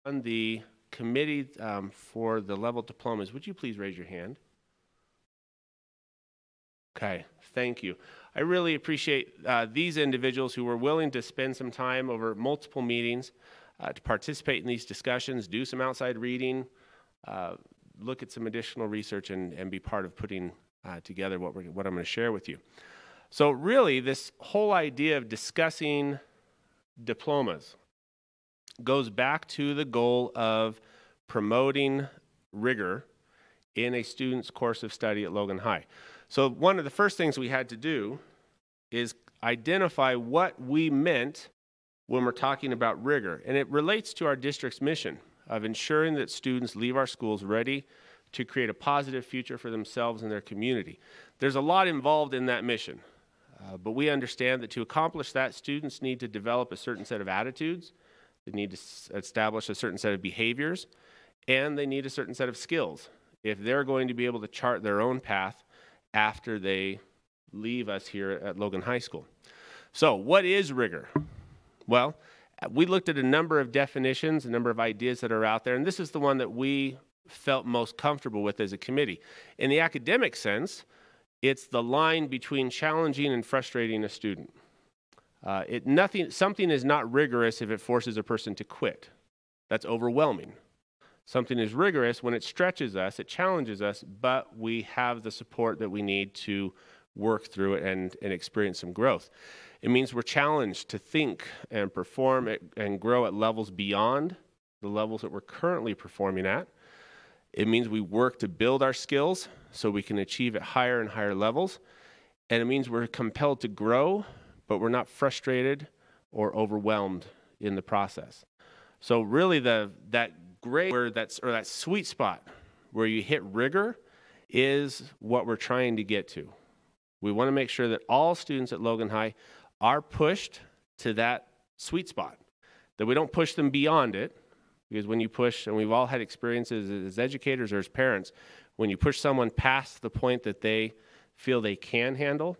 On the committee for the level diplomas, would you please raise your hand? Okay, thank you. I really appreciate these individuals who were willing to spend some time over multiple meetings to participate in these discussions, do some outside reading, look at some additional research, and be part of putting together what I'm going to share with you. So really, this whole idea of discussing diplomas goes back to the goal of promoting rigor in a student's course of study at Logan High. So one of the first things we had to do is identify what we meant when we're talking about rigor. And it relates to our district's mission of ensuring that students leave our schools ready to create a positive future for themselves and their community. There's a lot involved in that mission, but we understand that to accomplish that, students need to develop a certain set of attitudes, they need to establish a certain set of behaviors, and they need a certain set of skills if they're going to be able to chart their own path after they leave us here at Logan High School. So what is rigor? Well, we looked at a number of definitions, a number of ideas that are out there, and this is the one that we felt most comfortable with as a committee. In the academic sense, it's the line between challenging and frustrating a student. Something is not rigorous if it forces a person to quit. That's overwhelming. Something is rigorous when it stretches us, it challenges us, but we have the support that we need to work through it and experience some growth. It means we're challenged to think and perform and grow at levels beyond the levels that we're currently performing at. It means we work to build our skills so we can achieve at higher and higher levels. And it means we're compelled to grow, but we're not frustrated or overwhelmed in the process. So really that grade or that sweet spot where you hit rigor is what we're trying to get to. We want to make sure that all students at Logan High are pushed to that sweet spot, that we don't push them beyond it, because when you push, and we've all had experiences as educators or as parents, when you push someone past the point that they feel they can handle,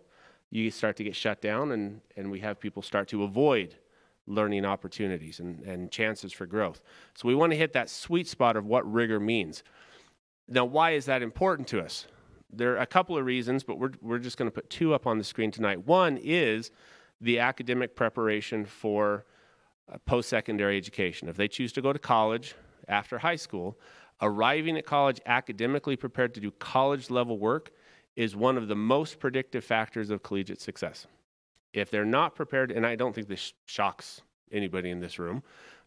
you start to get shut down, and we have people start to avoid learning opportunities and chances for growth. So we want to hit that sweet spot of what rigor means. Now, why is that important to us? There are a couple of reasons, but we're just going to put two up on the screen tonight. One is the academic preparation for post-secondary education. If they choose to go to college after high school, arriving at college academically prepared to do college-level work is one of the most predictive factors of collegiate success. If they're not prepared, and I don't think this shocks anybody in this room,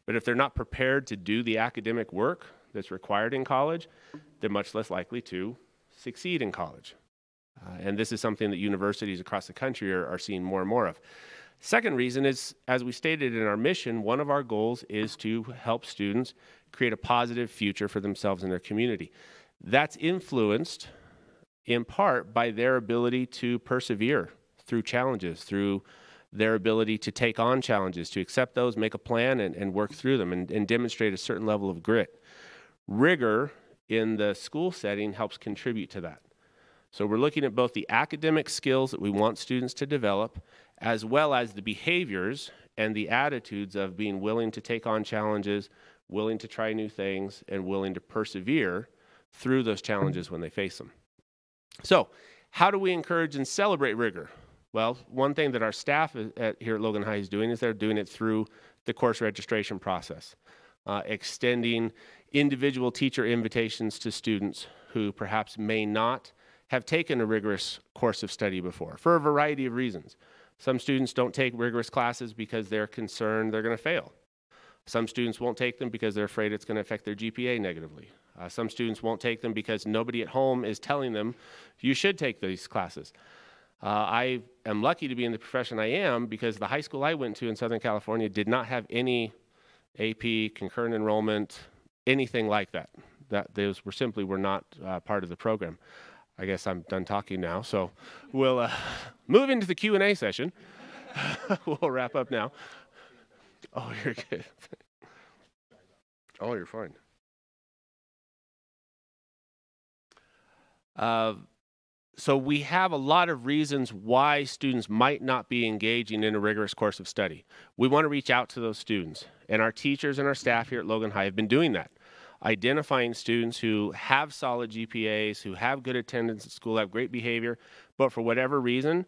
but if they're not prepared to do the academic work that's required in college, they're much less likely to succeed in college. And this is something that universities across the country are seeing more and more of. Second reason is, as we stated in our mission, one of our goals is to help students create a positive future for themselves and their community. That's influenced in part by their ability to persevere through challenges, through their ability to take on challenges, to accept those, make a plan, and work through them, and demonstrate a certain level of grit. Rigor in the school setting helps contribute to that. So we're looking at both the academic skills that we want students to develop, as well as the behaviors and the attitudes of being willing to take on challenges, willing to try new things, and willing to persevere through those challenges when they face them. So how do we encourage and celebrate rigor? Well, one thing that our staff here at Logan High is doing is they're doing it through the course registration process, extending individual teacher invitations to students who perhaps may not have taken a rigorous course of study before, for a variety of reasons. Some students don't take rigorous classes because they're concerned they're going to fail. Some students won't take them because they're afraid it's going to affect their GPA negatively. Some students won't take them because nobody at home is telling them you should take these classes. I am lucky to be in the profession I am because the high school I went to in Southern California did not have any AP, concurrent enrollment, anything like that. Those were not part of the program. I guess I'm done talking now, so we'll move into the Q&A session. We'll wrap up now. Oh, you're good. Oh, you're fine. So we have a lot of reasons why students might not be engaging in a rigorous course of study. We want to reach out to those students, and our teachers and our staff here at Logan High have been doing that, identifying students who have solid GPAs, who have good attendance at school, have great behavior, but for whatever reason,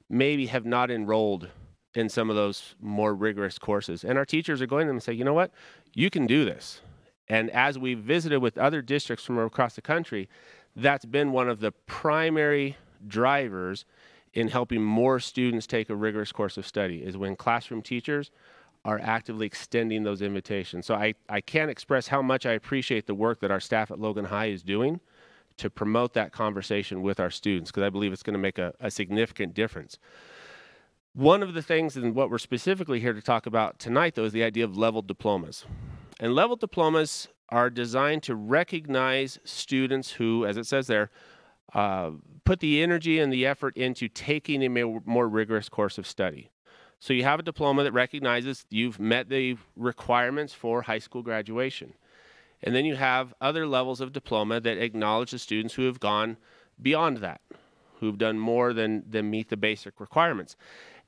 maybe have not enrolled in some of those more rigorous courses. And our teachers are going to them and say, you know what, you can do this. And as we visited with other districts from across the country, that's been one of the primary drivers in helping more students take a rigorous course of study, is when classroom teachers are actively extending those invitations. So I can't express how much I appreciate the work that our staff at Logan High is doing to promote that conversation with our students, because I believe it's going to make a significant difference. One of the things, and what we're specifically here to talk about tonight, though, is the idea of level diplomas. And level diplomas are designed to recognize students who, as it says there, put the energy and the effort into taking a more rigorous course of study. So you have a diploma that recognizes you've met the requirements for high school graduation. And then you have other levels of diploma that acknowledge the students who have gone beyond that, who've done more than meet the basic requirements.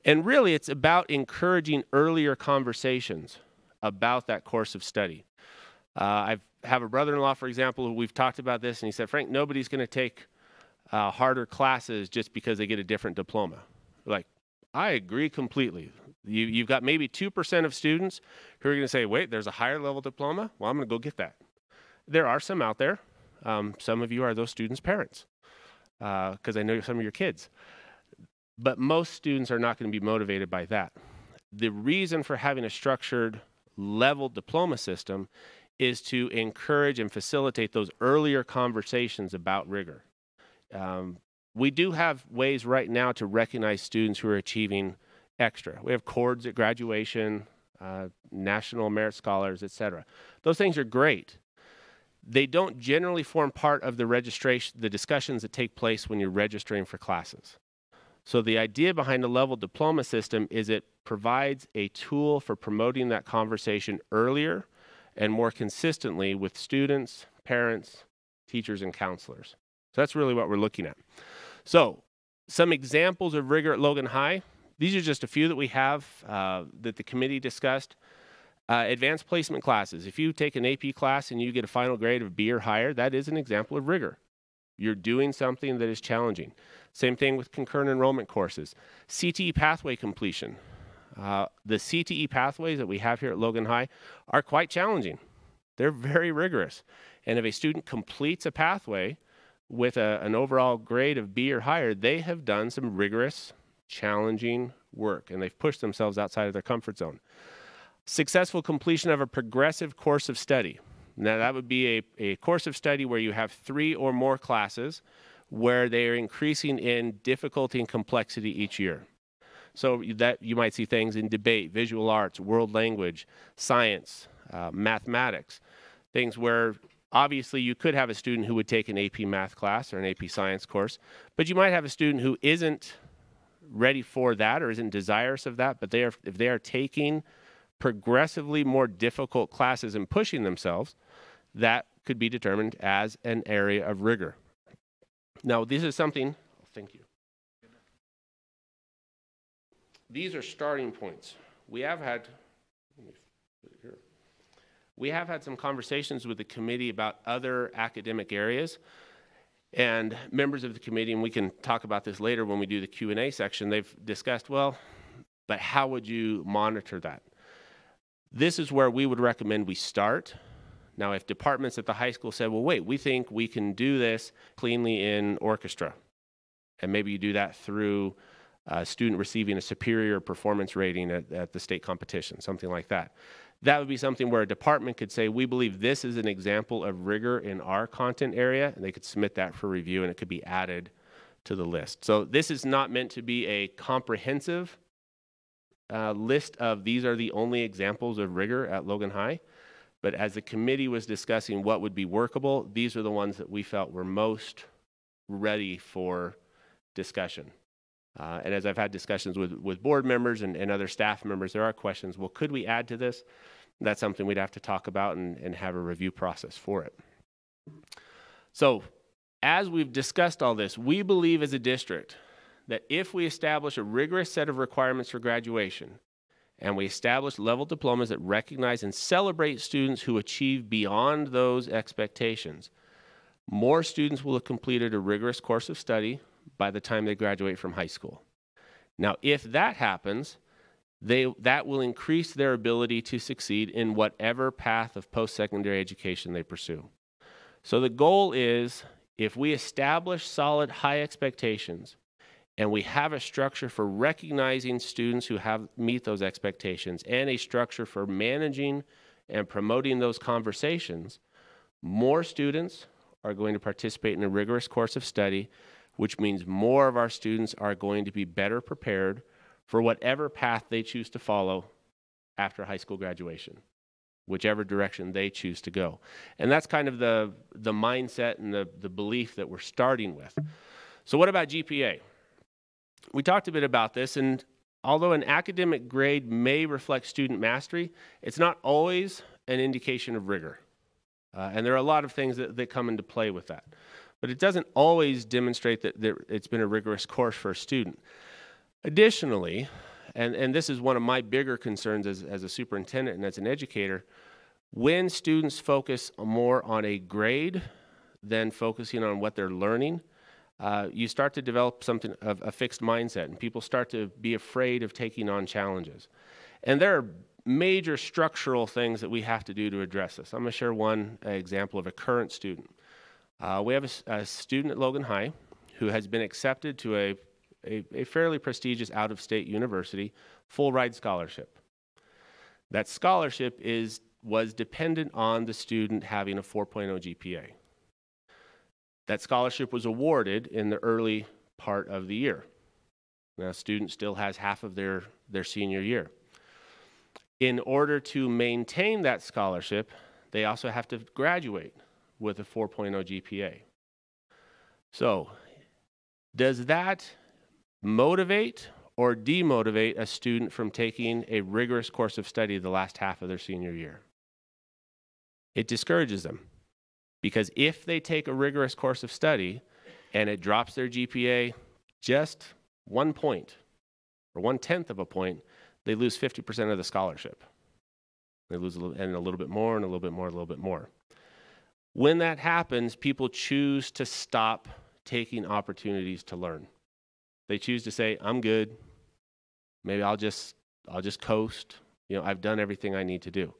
And really, it's about encouraging earlier conversations about that course of study. I have a brother-in-law, for example, who we've talked about this, and he said, Frank, nobody's going to take harder classes just because they get a different diploma. Like, I agree completely. You've got maybe 2% of students who are going to say, wait, there's a higher level diploma? Well, I'm going to go get that. There are some out there. Some of you are those students' parents, because I know some of your kids. But most students are not going to be motivated by that. The reason for having a structured level diploma system is to encourage and facilitate those earlier conversations about rigor. We do have ways right now to recognize students who are achieving extra. We have cords at graduation, national merit scholars, etc. Those things are great. They don't generally form part of the registration, the discussions that take place when you're registering for classes. So the idea behind the level diploma system is it provides a tool for promoting that conversation earlier and more consistently with students, parents, teachers, and counselors. So that's really what we're looking at. So some examples of rigor at Logan High. These are just a few that we have that the committee discussed. Advanced placement classes. If you take an AP class and you get a final grade of B or higher, that is an example of rigor. You're doing something that is challenging. Same thing with concurrent enrollment courses. CTE pathway completion. The CTE pathways that we have here at Logan High are quite challenging. They're very rigorous. And if a student completes a pathway with an overall grade of B or higher, they have done some rigorous, challenging work, and they've pushed themselves outside of their comfort zone. Successful completion of a progressive course of study. Now, that would be a course of study where you have 3 or more classes where they are increasing in difficulty and complexity each year. So that you might see things in debate, visual arts, world language, science, mathematics, things where obviously you could have a student who would take an AP math class or an AP science course, but you might have a student who isn't ready for that or isn't desirous of that, but if they are taking progressively more difficult classes and pushing themselves, that could be determined as an area of rigor. Now, this is something, thank you. These are starting points. We have had some conversations with the committee about other academic areas, and members of the committee, and we can talk about this later when we do the Q&A section, they've discussed, well, but how would you monitor that? This is where we would recommend we start. Now, if departments at the high school said, well, wait, we think we can do this cleanly in orchestra, and maybe you do that through a student receiving a superior performance rating at the state competition, something like that. That would be something where a department could say, we believe this is an example of rigor in our content area, and they could submit that for review, and it could be added to the list. So this is not meant to be a comprehensive list of these are the only examples of rigor at Logan High. But as the committee was discussing what would be workable, these are the ones that we felt were most ready for discussion. And as I've had discussions with board members and other staff members, there are questions, well, could we add to this? That's something we'd have to talk about and have a review process for it. So as we've discussed all this, we believe as a district that if we establish a rigorous set of requirements for graduation, and we establish level diplomas that recognize and celebrate students who achieve beyond those expectations, more students will have completed a rigorous course of study by the time they graduate from high school. Now, if that happens, that will increase their ability to succeed in whatever path of post-secondary education they pursue. So the goal is, if we establish solid high expectations and we have a structure for recognizing students who meet those expectations and a structure for managing and promoting those conversations, more students are going to participate in a rigorous course of study, which means more of our students are going to be better prepared for whatever path they choose to follow after high school graduation, whichever direction they choose to go. And that's kind of the mindset and the belief that we're starting with. So what about GPA? We talked a bit about this, and although an academic grade may reflect student mastery, it's not always an indication of rigor. And there are a lot of things that come into play with that. But it doesn't always demonstrate that it's been a rigorous course for a student. Additionally, and this is one of my bigger concerns as a superintendent and as an educator, when students focus more on a grade than focusing on what they're learning, you start to develop something of a fixed mindset, and people start to be afraid of taking on challenges. And there are major structural things that we have to do to address this. I'm going to share one example of a current student. We have a student at Logan High who has been accepted to a fairly prestigious out-of-state university, full ride scholarship. That scholarship was dependent on the student having a 4.0 GPA. That scholarship was awarded in the early part of the year. Now, a student still has half of their senior year. In order to maintain that scholarship, they also have to graduate with a 4.0 GPA. So, does that motivate or demotivate a student from taking a rigorous course of study the last half of their senior year? It discourages them, because if they take a rigorous course of study and it drops their GPA just 1 point or 1/10 of a point, they lose 50% of the scholarship. They lose a little bit more and a little bit more, a little bit more. When that happens, people choose to stop taking opportunities to learn. They choose to say, I'm good. Maybe I'll just coast. I've done everything I need to do.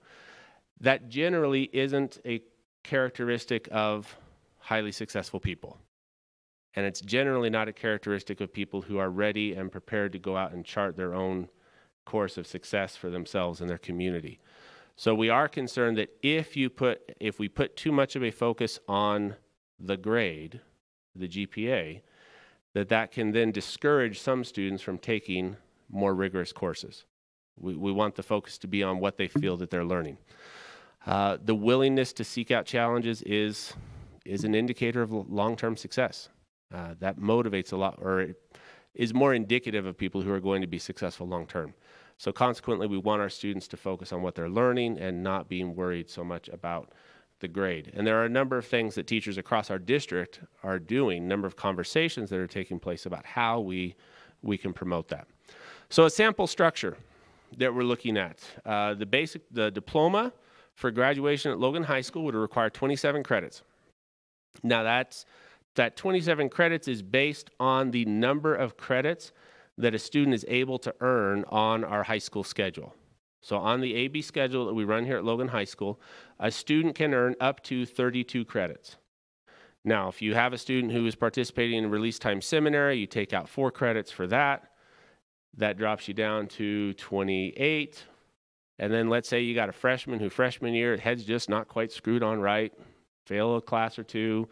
That generally isn't a characteristic of highly successful people. And it's generally not a characteristic of people who are ready and prepared to go out and chart their own course of success for themselves and their community. So we are concerned that if we put too much of a focus on the grade, the GPA, that can then discourage some students from taking more rigorous courses. We want the focus to be on what they feel that they're learning. The willingness to seek out challenges is an indicator of long-term success. That motivates a lot, or it is more indicative of people who are going to be successful long-term. So consequently, we want our students to focus on what they're learning and not being worried so much about the grade. And there are a number of things that teachers across our district are doing, a number of conversations that are taking place about how we can promote that. So a sample structure that we're looking at. The diploma for graduation at Logan High School would require 27 credits. Now that 27 credits is based on the number of credits that a student is able to earn on our high school schedule. So on the AB schedule that we run here at Logan High School, a student can earn up to 32 credits. Now, if you have a student who is participating in release time seminary, you take out 4 credits for that. That drops you down to 28. And then let's say you got a freshman who freshman year, head's just not quite screwed on right, fail a class or two.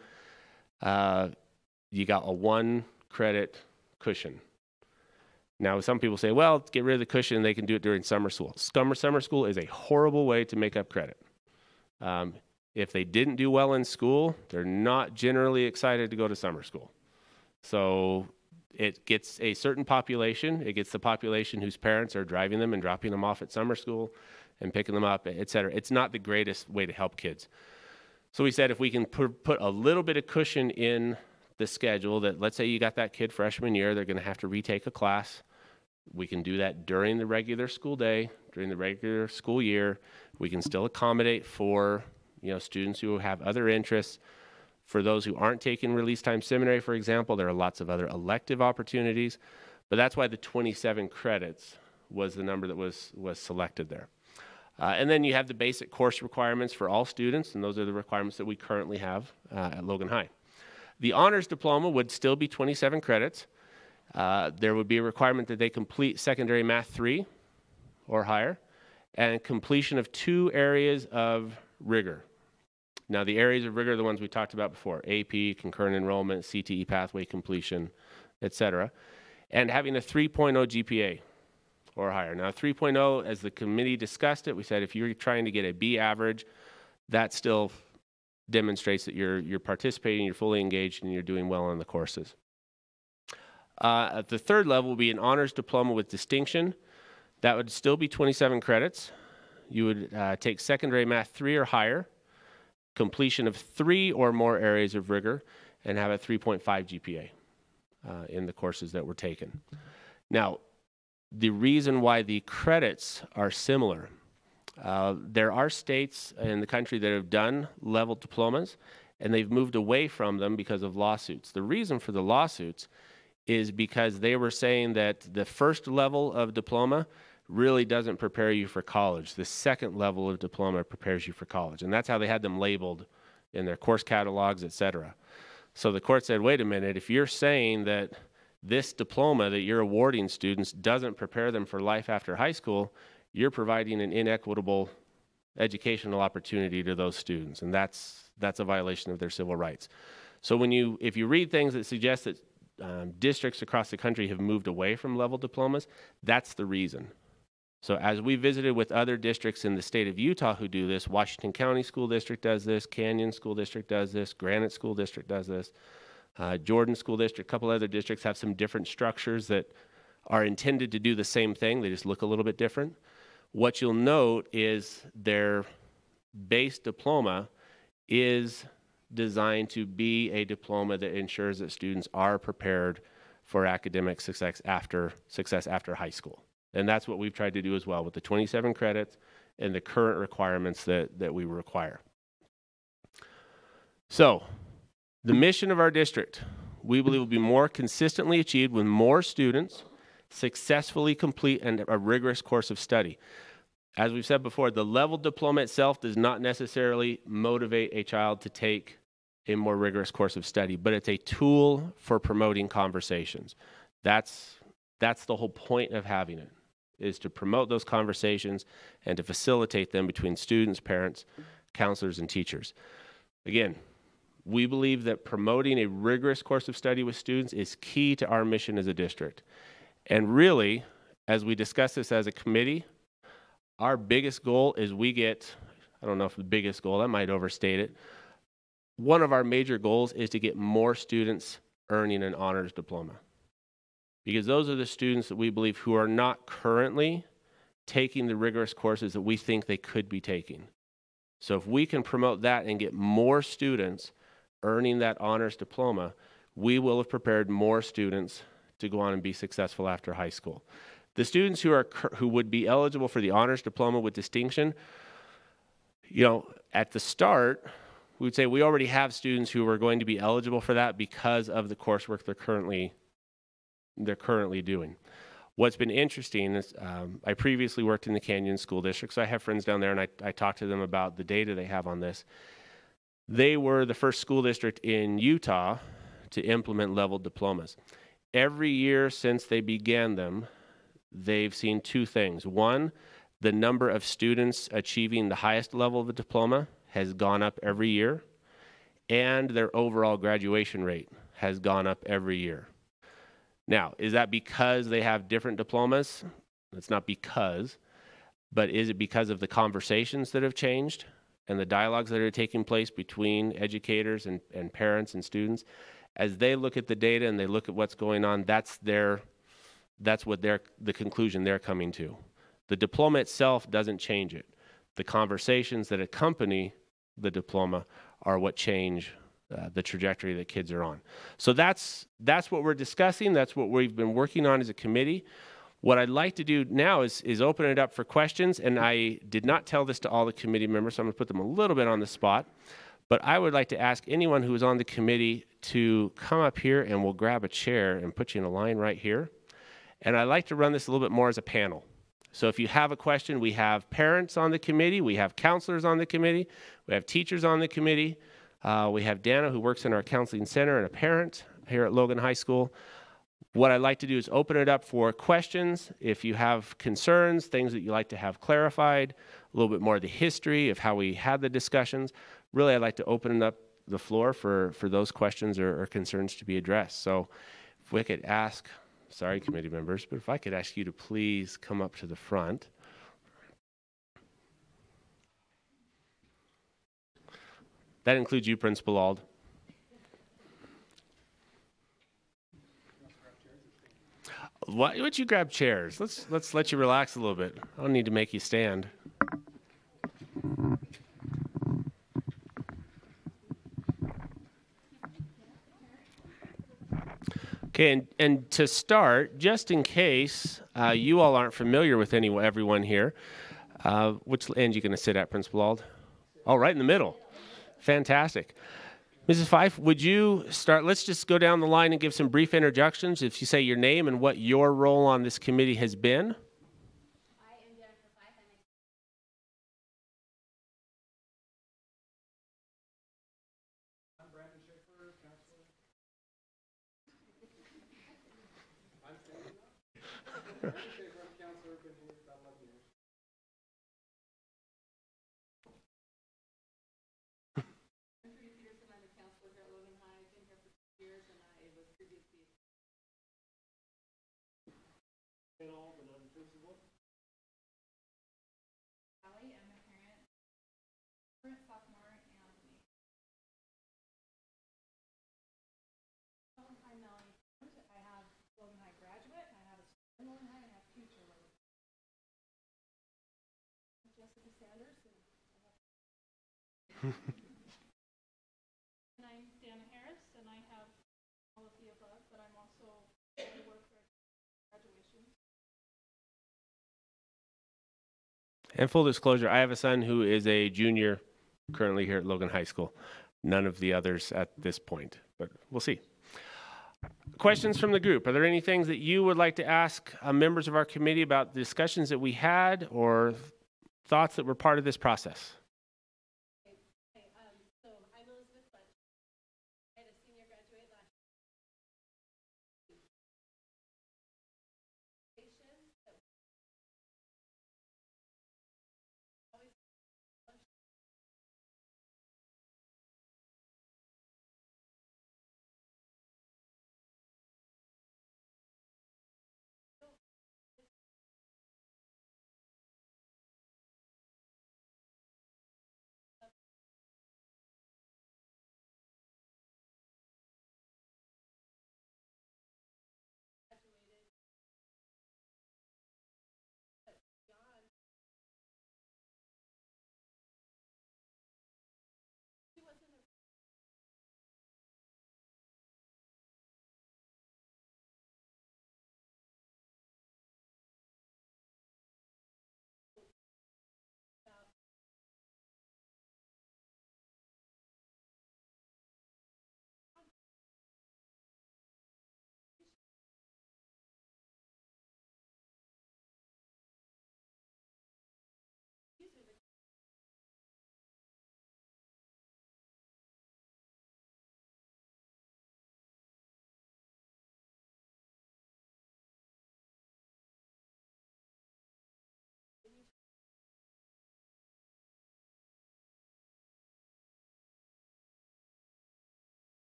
You got a 1 credit cushion. Now, some people say, well, get rid of the cushion, they can do it during summer school. Summer school is a horrible way to make up credit. If they didn't do well in school, they're not generally excited to go to summer school. So it gets a certain population. It gets the population whose parents are driving them and dropping them off at summer school and picking them up, et cetera. It's not the greatest way to help kids. So we said if we can put a little bit of cushion in the schedule, that let's say you got that kid freshman year, they're going to have to retake a class. We can do that during the regular school day, during the regular school year. We can still accommodate for, students who have other interests. For those who aren't taking release time seminary, for example, there are lots of other elective opportunities. But that's why the 27 credits was the number that was selected there. And then you have the basic course requirements for all students, and those are the requirements that we currently have at Logan High. The honors diploma would still be 27 credits. There would be a requirement that they complete secondary math 3 or higher, and completion of 2 areas of rigor. Now, the areas of rigor are the ones we talked about before: AP, concurrent enrollment, CTE pathway completion, etc. And having a 3.0 GPA or higher. Now, 3.0, as the committee discussed it, we said if you're trying to get a B average, that still demonstrates that you're participating, you're fully engaged, and you're doing well on the courses. At the third level will be an honors diploma with distinction. That would still be 27 credits. You would take secondary math 3 or higher, completion of 3 or more areas of rigor, and have a 3.5 GPA in the courses that were taken. Now, the reason why the credits are similar, there are states in the country that have done level diplomas, and they've moved away from them because of lawsuits. The reason for the lawsuits is because they were saying that the first level of diploma really doesn't prepare you for college. The second level of diploma prepares you for college. And that's how they had them labeled in their course catalogs, etc. So the court said, wait a minute, if you're saying that this diploma that you're awarding students doesn't prepare them for life after high school, you're providing an inequitable educational opportunity to those students. And that's a violation of their civil rights. So if you read things that suggest that districts across the country have moved away from level diplomas, that's the reason. So as we visited with other districts in the state of Utah who do this, Washington County School District does this, Canyon School District does this, Granite School District does this, Jordan School District, a couple other districts have some different structures that are intended to do the same thing. They just look a little bit different. What you'll note is their base diploma is designed to be a diploma that ensures that students are prepared for academic success after high school. And that's what we've tried to do as well with the 27 credits and the current requirements that we require. So, the mission of our district, we believe, will be more consistently achieved when more students successfully complete a rigorous course of study. As we've said before, the level diploma itself does not necessarily motivate a child to take a more rigorous course of study, but it's a tool for promoting conversations. That's the whole point of having it, is to promote those conversations and to facilitate them between students, parents, counselors, and teachers. Again, we believe that promoting a rigorous course of study with students is key to our mission as a district. And really, as we discuss this as a committee, our biggest goal is I don't know if the biggest goal, that might overstate it. One of our major goals is to get more students earning an honors diploma. Because those are the students that we believe who are not currently taking the rigorous courses that we think they could be taking. So if we can promote that and get more students earning that honors diploma, we will have prepared more students to go on and be successful after high school. The students who would be eligible for the honors diploma with distinction, at the start, we would say we already have students who are going to be eligible for that because of the coursework they're currently doing. What's been interesting is I previously worked in the Canyon School District, so I have friends down there, and I talked to them about the data they have on this. They were the first school district in Utah to implement level diplomas. Every year since they began them, they've seen 2 things. One, the number of students achieving the highest level of the diploma has gone up every year, and their overall graduation rate has gone up every year. Now, is that because they have different diplomas? It's not because, but is it because of the conversations that have changed and the dialogues that are taking place between educators and parents and students? As they look at the data and they look at what's going on, that's the conclusion they're coming to. The diploma itself doesn't change it. The conversations that accompany the diploma are what change the trajectory that kids are on. So that's what we're discussing. That's what we've been working on as a committee. What I'd like to do now is open it up for questions, and I did not tell this to all the committee members, so I'm going to put them a little bit on the spot. But I would like to ask anyone who is on the committee to come up here, and we'll grab a chair and put you in a line right here. And I'd like to run this a little bit more as a panel. So if you have a question, we have parents on the committee, we have counselors on the committee, we have teachers on the committee, we have Dana, who works in our counseling center, and a parent here at Logan High School. What I'd like to do is open it up for questions. If you have concerns, things that you'd like to have clarified, a little bit more of the history of how we had the discussions, really I'd like to open up the floor for those questions or concerns to be addressed. So if we could ask, sorry committee members, but if I could ask you to please come up to the front. That includes you, Principal Ald. Why don't you grab chairs? Let's let you relax a little bit. I don't need to make you stand. Okay, and to start, just in case you all aren't familiar with everyone here, which end are you going to sit at, Principal Ald? Oh, right in the middle. Fantastic. Mrs. Fife, would you start? Let's just go down the line and give some brief introductions. If you say your name and what your role on this committee has been. And I'm Dana Harris, and I have all of the above, but I'm also I work for graduation. And full disclosure, I have a son who is a junior currently here at Logan High School. None of the others at this point, but we'll see. Questions from the group. Are there any things that you would like to ask members of our committee about the discussions that we had or thoughts that were part of this process?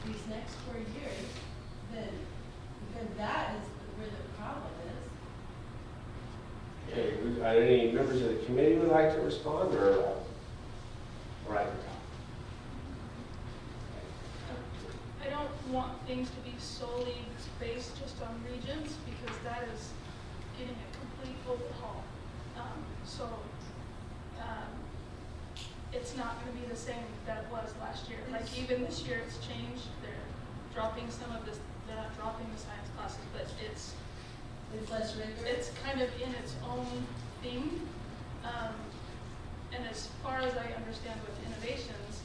these next 4 years, then, because that is where the problem is. Okay, are there any members of the committee who would like to respond, or all right? I don't want things to be solely based just on regions, because that is getting a complete overhaul. It's not going to be the same that it was last year. Like even this year, it's changed. They're dropping some of this. They're not dropping the science classes, but it's less rigorous. It's kind of in its own thing. And as far as I understand with innovations,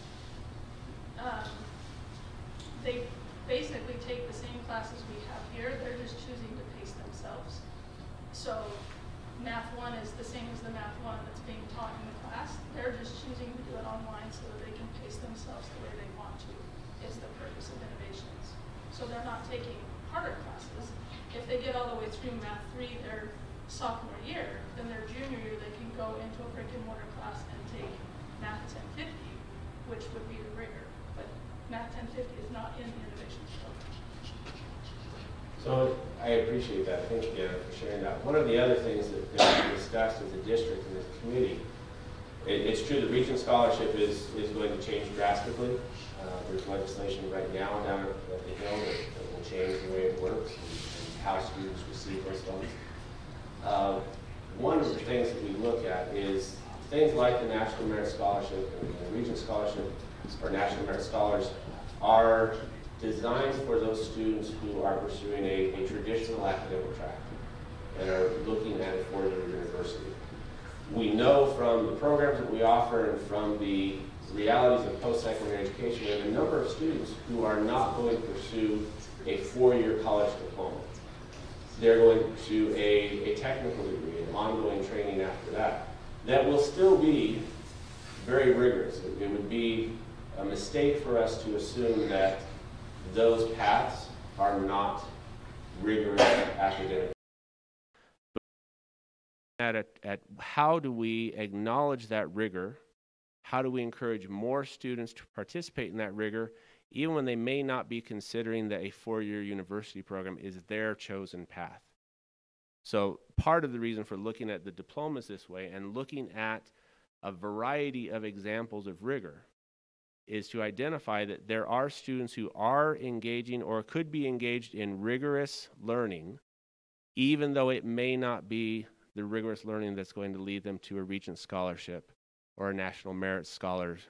they basically take the same classes we have here. They're just choosing to pace themselves. So Math 1 is the same as the Math 1 that's being taught in the class. They're just choosing to do it online so that they can pace themselves the way they want to, is the purpose of innovations. So they're not taking harder classes. If they get all the way through Math 3 their sophomore year, then their junior year they can go into a brick and mortar class and take Math 1050, which would be the rigor. But Math 1050 is not in the innovations program. So I appreciate that. Thank you, Deanna, for sharing that. One of the other things that we discussed as a district and as a committee, it's true that Region Scholarship is going to change drastically. There's legislation right now down at the Hill that will change the way it works and how students receive those funds. One of the things that we look at is things like the National Merit Scholarship and the Region Scholarship or National Merit Scholars are designed for those students who are pursuing a traditional academic track and are looking at a four-year university. We know from the programs that we offer and from the realities of post-secondary education, we have a number of students who are not going to pursue a four-year college diploma. They're going to pursue a technical degree and ongoing training after that. That will still be very rigorous. It would be a mistake for us to assume that those paths are not rigorous academic. At how do we acknowledge that rigor? How do we encourage more students to participate in that rigor, even when they may not be considering that a four-year university program is their chosen path? So part of the reason for looking at the diplomas this way and looking at a variety of examples of rigor is to identify that there are students who are engaging or could be engaged in rigorous learning, even though it may not be the rigorous learning that's going to lead them to a Regent Scholarship or a National Merit Scholars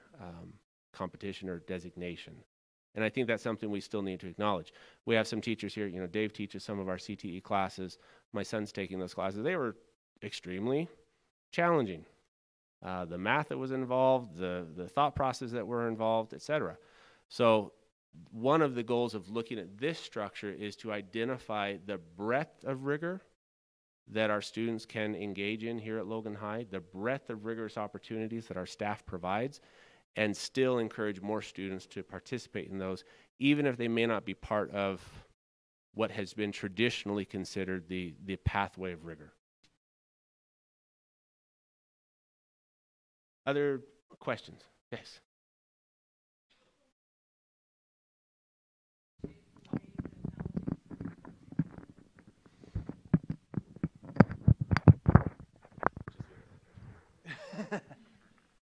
competition or designation. And I think that's something we still need to acknowledge. We have some teachers here, you know, Dave teaches some of our CTE classes. My son's taking those classes. They were extremely challenging. The math that was involved, the thought process that were involved, etc. So one of the goals of looking at this structure is to identify the breadth of rigor that our students can engage in here at Logan High, the breadth of rigorous opportunities that our staff provides, and still encourage more students to participate in those, even if they may not be part of what has been traditionally considered the pathway of rigor. Other questions? Yes.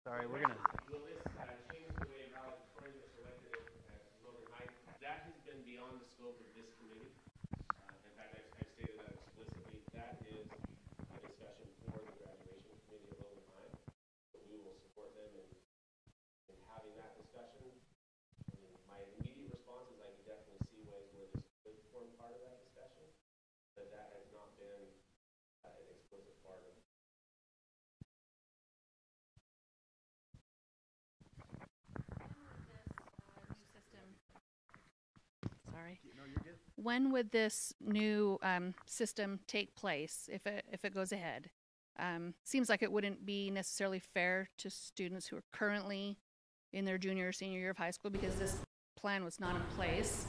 Sorry, we're gonna. Will this change the way valedictorians are selected at Logan High? That has been beyond the scope of this committee. In fact, I've stated that explicitly. That is a discussion for the graduation committee at Logan High. We will support them in having that discussion. I mean, my immediate response is I can definitely see ways where this could form part of that discussion, but that has not been an explicit part of it. When would this new system take place if it goes ahead? Seems like it wouldn't be necessarily fair to students who are currently in their junior or senior year of high school because this plan was not in place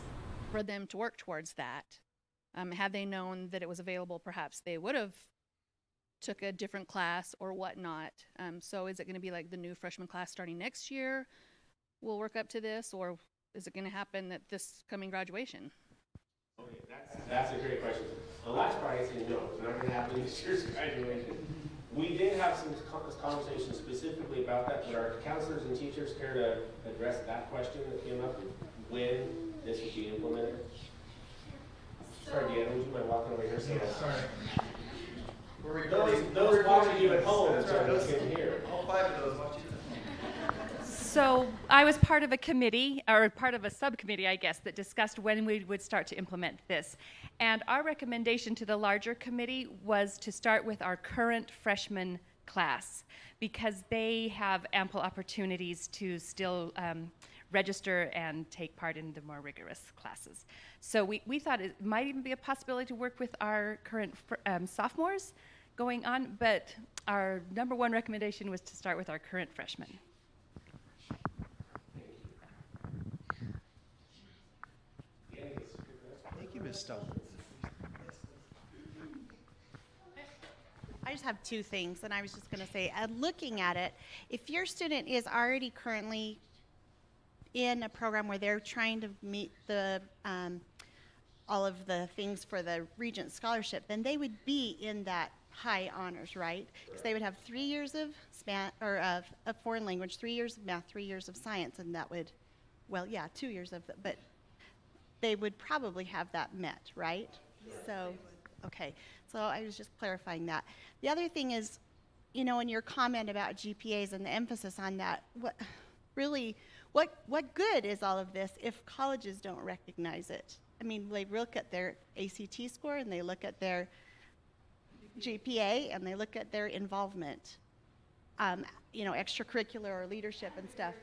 for them to work towards that. Had they known that it was available, perhaps they would have took a different class or whatnot. So is it going to be like the new freshman class starting next year will work up to this, or is it going to happen at this coming graduation? Okay, that's a great question. The last part I say no, it's not going to happen this year's graduation. We did have some conversations specifically about that, but our counselors and teachers care to address that question that came up, when this will be implemented. Sorry, Deanna, would you mind walking over here? Sorry. Those watching you at home, that's right, those can hear. All 5 of those watching. So I was part of a committee, or part of a subcommittee, I guess, that discussed when we would start to implement this. And our recommendation to the larger committee was to start with our current freshman class, because they have ample opportunities to still register and take part in the more rigorous classes. So we thought it might even be a possibility to work with our current sophomores going on, but our #1 recommendation was to start with our current freshmen. Thank you, Ms. Stone. I just have 2 things, and I was just going to say, looking at it, if your student is already currently in a program where they're trying to meet the all of the things for the Regent Scholarship, then they would be in that high honors, right? Because they would have 3 years of of a foreign language, 3 years of math, 3 years of science, and that would, well, yeah, 2 years of, but they would probably have that met, right? So, okay. So I was just clarifying that. The other thing is, you know, in your comment about GPAs and the emphasis on that, what good is all of this if colleges don't recognize it? I mean, they look at their ACT score and they look at their GPA and they look at their involvement, you know, extracurricular or leadership and stuff.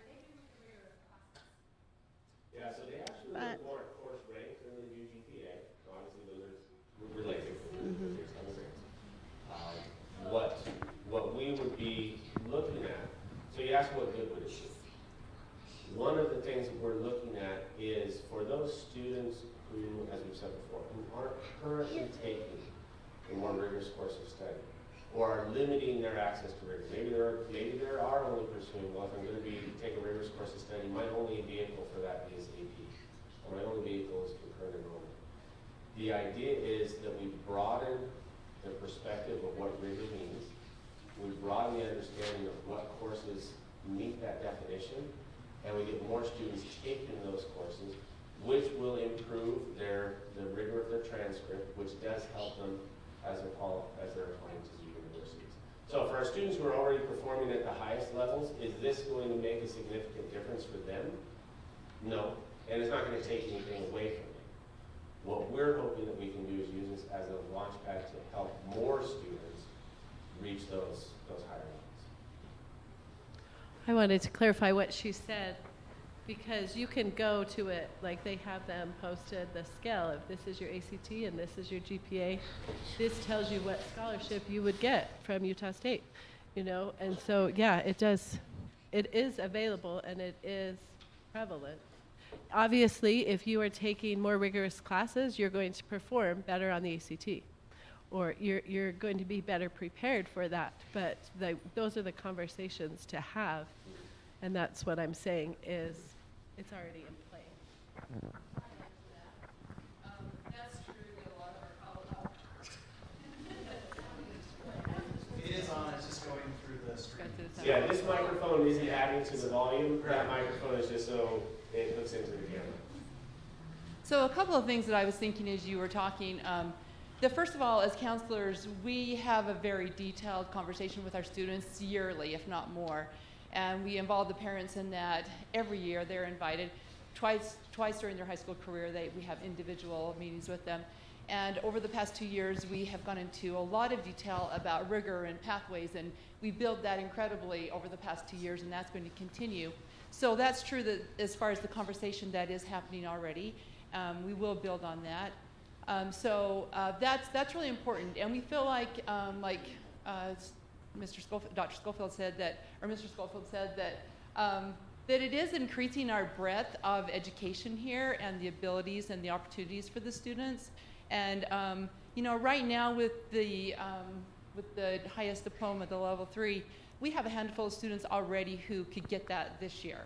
Yeah, so they actually look more at course rank than they do GPA. Obviously, those are related. What we would be looking at, so you asked what good would it be. One of the things that we're looking at is for those students who, as we've said before, who aren't currently taking a more rigorous course of study, or are limiting their access to rigor. Maybe they are only pursuing, well, if I'm going to take a rigorous course of study, my only vehicle for that is AP, or my only vehicle is concurrent enrollment. The idea is that we broaden the perspective of what rigor means. We broaden the understanding of what courses meet that definition, and we get more students taking those courses, which will improve the rigor of their transcript, which does help them as they're applying to universities. So for our students who are already performing at the highest levels, is this going to make a significant difference for them? No, and it's not going to take anything away from them. What we're hoping that we can do is use this as a launch pad to help more students reach those higher levels. I wanted to clarify what she said, because you can go to it, like they have them posted, the scale of this is your ACT and this is your GPA. This tells you what scholarship you would get from Utah State, you know? And so, yeah, it is available and it is prevalent. Obviously, if you are taking more rigorous classes, you're going to perform better on the ACT, or you're going to be better prepared for that. But those are the conversations to have, and that's what I'm saying is it's already in play. That's true that a lot of our It is on, it's just going through the screen. Yeah, this microphone isn't adding to the volume. That microphone is just so it hooks into the camera. So a couple of things that I was thinking as you were talking. First of all, as counselors, we have a very detailed conversation with our students yearly, if not more. And we involve the parents in that every year. They're invited twice during their high school career. We have individual meetings with them. And over the past 2 years, we have gone into a lot of detail about rigor and pathways, and we built that incredibly over the past 2 years, and that's going to continue. So that's true that as far as the conversation that is happening already, we will build on that. That's really important, and we feel like Dr. Schofield said that, or Mr. Schofield said that it is increasing our breadth of education here and the abilities and the opportunities for the students. And you know, right now with the highest diploma, the level 3, we have a handful of students already who could get that this year.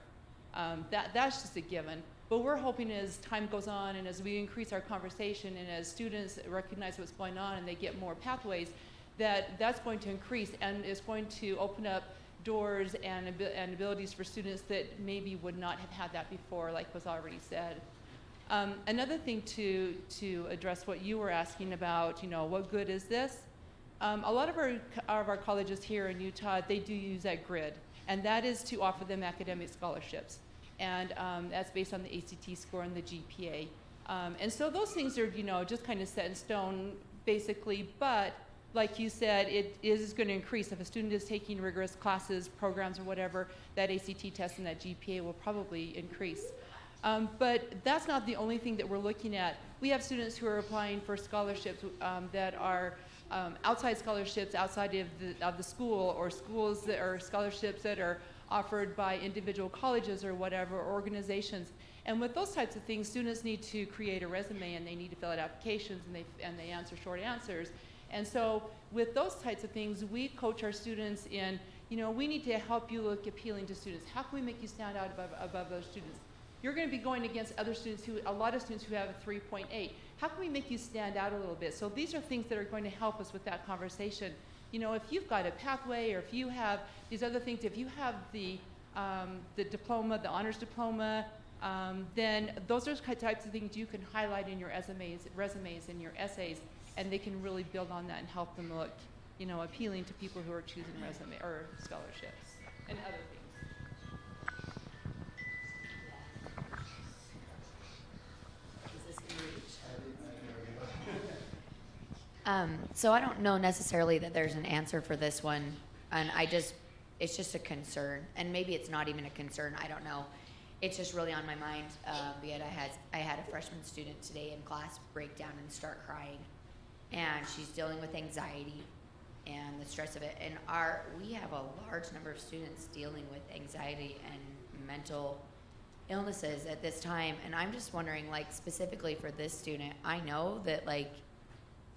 That's just a given. But we're hoping as time goes on and as we increase our conversation and as students recognize what's going on and they get more pathways, that's going to increase and is going to open up doors and abilities for students that maybe would not have had that before, like was already said. Another thing to address what you were asking about, what good is this? A lot of our colleges here in Utah, they do use that grid, and that is to offer them academic scholarships. And that's based on the ACT score and the GPA. And so those things are, just kind of set in stone, basically, but like you said, it is going to increase. If a student is taking rigorous classes, programs, or whatever, that ACT test and that GPA will probably increase. But that's not the only thing that we're looking at. We have students who are applying for scholarships that are outside scholarships outside of the school, or schools that are scholarships that are offered by individual colleges or whatever, or organizations. And with those types of things, students need to create a resume and they need to fill out applications and they answer short answers. And so with those types of things, we coach our students in, we need to help you look appealing to students. How can we make you stand out above those students? You're going to be going against other students a lot of students who have a 3.8. How can we make you stand out a little bit? So these are things that are going to help us with that conversation. If you've got a pathway, or if you have these other things, if you have the diploma, the honors diploma, then those are the types of things you can highlight in your resumes and your essays, and they can really build on that and help them look, appealing to people who are choosing resume or scholarships and other things. So I don't know necessarily that there's an answer for this one, and it's just a concern, and maybe it's not even a concern, I don't know. It's just really on my mind, because I had a freshman student today in class break down and start crying, and she's dealing with anxiety and the stress of it, and we have a large number of students dealing with anxiety and mental illnesses at this time, and I'm just wondering, specifically for this student, I know that,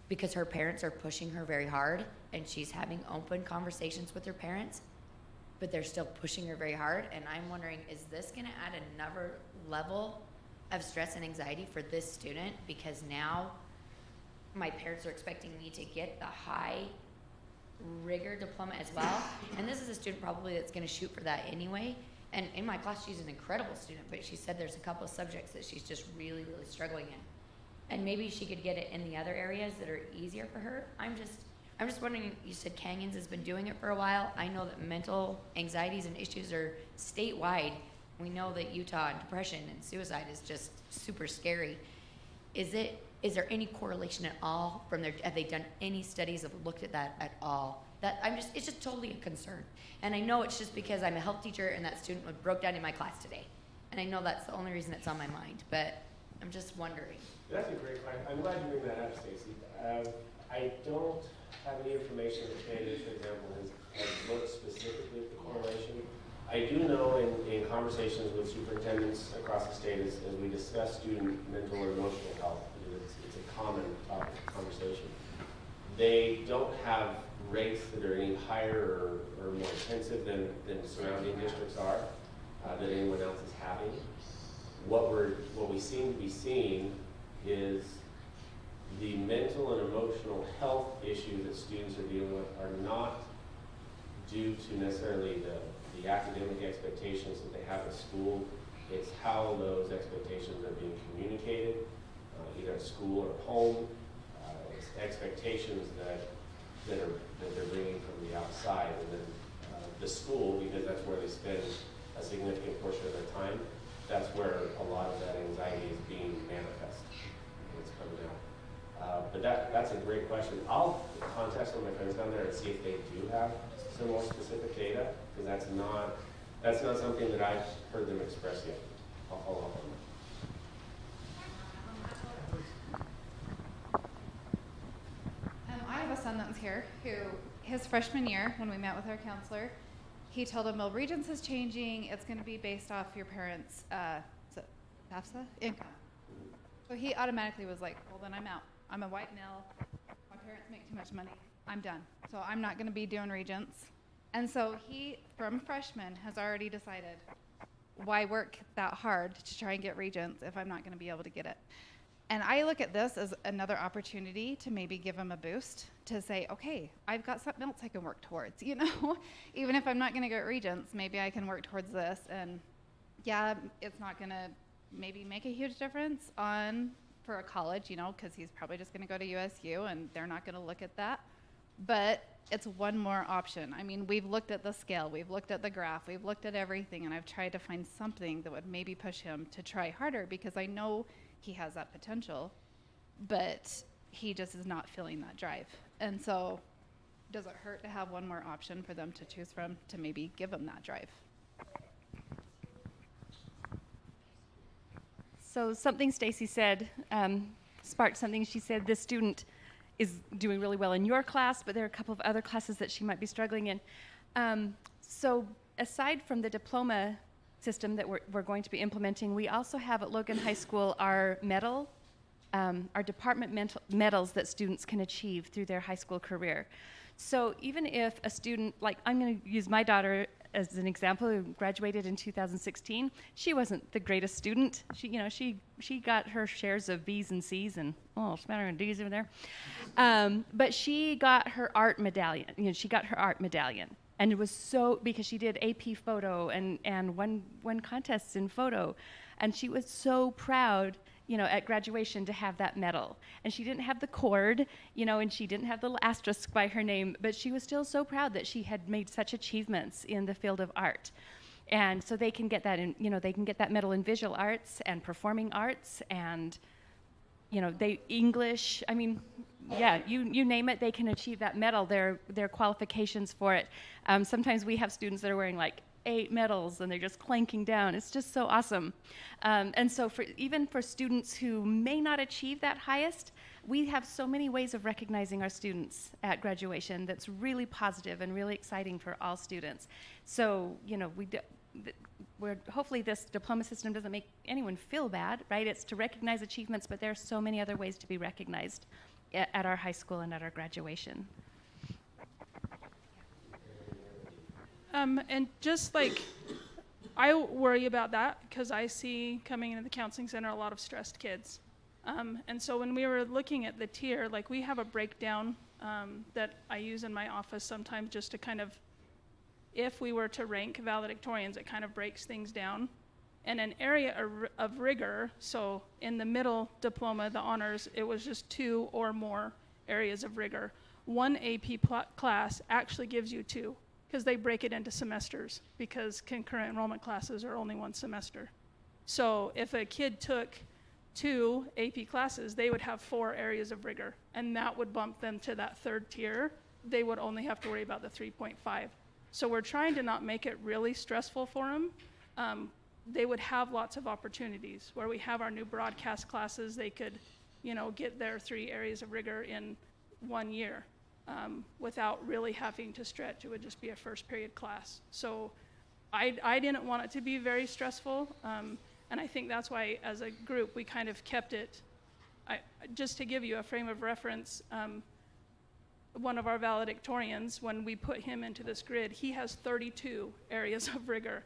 because her parents are pushing her very hard and she's having open conversations with her parents, but they're still pushing her very hard. And I'm wondering, is this gonna add another level of stress and anxiety for this student? Because now my parents are expecting me to get the high rigor diploma as well. And this is a student probably that's gonna shoot for that anyway. And in my class, she's an incredible student, but she said there's a couple of subjects that she's just really, really struggling in. And maybe she could get it in the other areas that are easier for her. I'm just wondering, you said Canyons has been doing it for a while. I know that mental anxieties and issues are statewide. We know that Utah and depression and suicide is just super scary. Is there any correlation at all from there? Have they done any studies that have looked at that at all? It's just totally a concern. And I know it's just because I'm a health teacher and that student broke down in my class today. And I know that's the only reason it's on my mind, but I'm just wondering. That's a great question. I'm glad you bring that up, Stacy. I don't have any information that Canada, for example, has looked specifically at the correlation. I do know in conversations with superintendents across the state as we discuss student mental or emotional health, because it's a common topic of conversation, they don't have rates that are any higher or more intensive than surrounding districts are, that anyone else is having. What we seem to be seeing is the mental and emotional health issues that students are dealing with are not due to necessarily the academic expectations that they have at school. It's how those expectations are being communicated, either at school or at home. It's expectations that they're bringing from the outside, and then the school, because that's where they spend a significant portion of their time. That's where a lot of that anxiety is being manifest. It's coming out. But that's a great question. I'll contact some of my friends down there and see if they do have some more specific data, because that's not something that I've heard them express yet. I'll follow up on that. I have a son that's here who, his freshman year, when we met with our counselor, he told him, well, Regents is changing. It's going to be based off your parents' FAFSA income. So he automatically was like, well, then I'm out. I'm a white male. My parents make too much money. I'm done. So I'm not going to be doing Regents. And so he, from freshman, has already decided, why work that hard to try and get Regents if I'm not going to be able to get it? And I look at this as another opportunity to maybe give them a boost to say, okay, I've got something else I can work towards, you know? Even if I'm not going to get Regents, maybe I can work towards this. And yeah, it's not going to maybe make a huge difference for a college, you know, because he's probably just going to go to USU and they're not going to look at that. But it's one more option. I mean, we've looked at the scale, we've looked at the graph, we've looked at everything, and I've tried to find something that would maybe push him to try harder, because I know he has that potential, but he just is not feeling that drive. And so does it hurt to have one more option for them to choose from to maybe give them that drive? So something Stacy said sparked something. She said this student is doing really well in your class, but there are a couple of other classes that she might be struggling in. So aside from the diploma system that we're going to be implementing, we also have at Logan High School our our department medals that students can achieve through their high school career. So even if a student, like I'm going to use my daughter as an example, who graduated in 2016, she wasn't the greatest student. She got her shares of B's and C's and smattering of D's over there. But she got her art medallion. She got her art medallion. And it was so, because she did AP photo and won contests in photo. And she was so proud, at graduation to have that medal. And she didn't have the cord, and she didn't have the little asterisk by her name, but she was still so proud that she had made such achievements in the field of art. And so they can get that they can get that medal in visual arts and performing arts and, English, yeah, you name it, they can achieve that medal. Their qualifications for it. Sometimes we have students that are wearing like 8 medals and they're just clanking down. It's just so awesome. And so even for students who may not achieve that highest, we have so many ways of recognizing our students at graduation that's really positive and really exciting for all students. So, hopefully this diploma system doesn't make anyone feel bad, right? It's to recognize achievements, but there are so many other ways to be recognized at our high school and at our graduation. And just like, I worry about that because I see coming into the counseling center a lot of stressed kids. And so when we were looking at the tier, like we have a breakdown that I use in my office sometimes just to kind of, if we were to rank valedictorians, it kind of breaks things down. And an area of rigor, so in the middle diploma, the honors, it was just 2 or more areas of rigor. One AP class actually gives you 2. Because they break it into semesters, because concurrent enrollment classes are only 1 semester. So if a kid took 2 AP classes, they would have 4 areas of rigor, and that would bump them to that 3rd tier. They would only have to worry about the 3.5. So we're trying to not make it really stressful for them. They would have lots of opportunities. Where we have our new broadcast classes, they could, get their 3 areas of rigor in 1 year. Without really having to stretch. It would just be a first period class. So I didn't want it to be very stressful, and I think that's why as a group we kind of kept it. Just to give you a frame of reference, one of our valedictorians, when we put him into this grid, he has 32 areas of rigor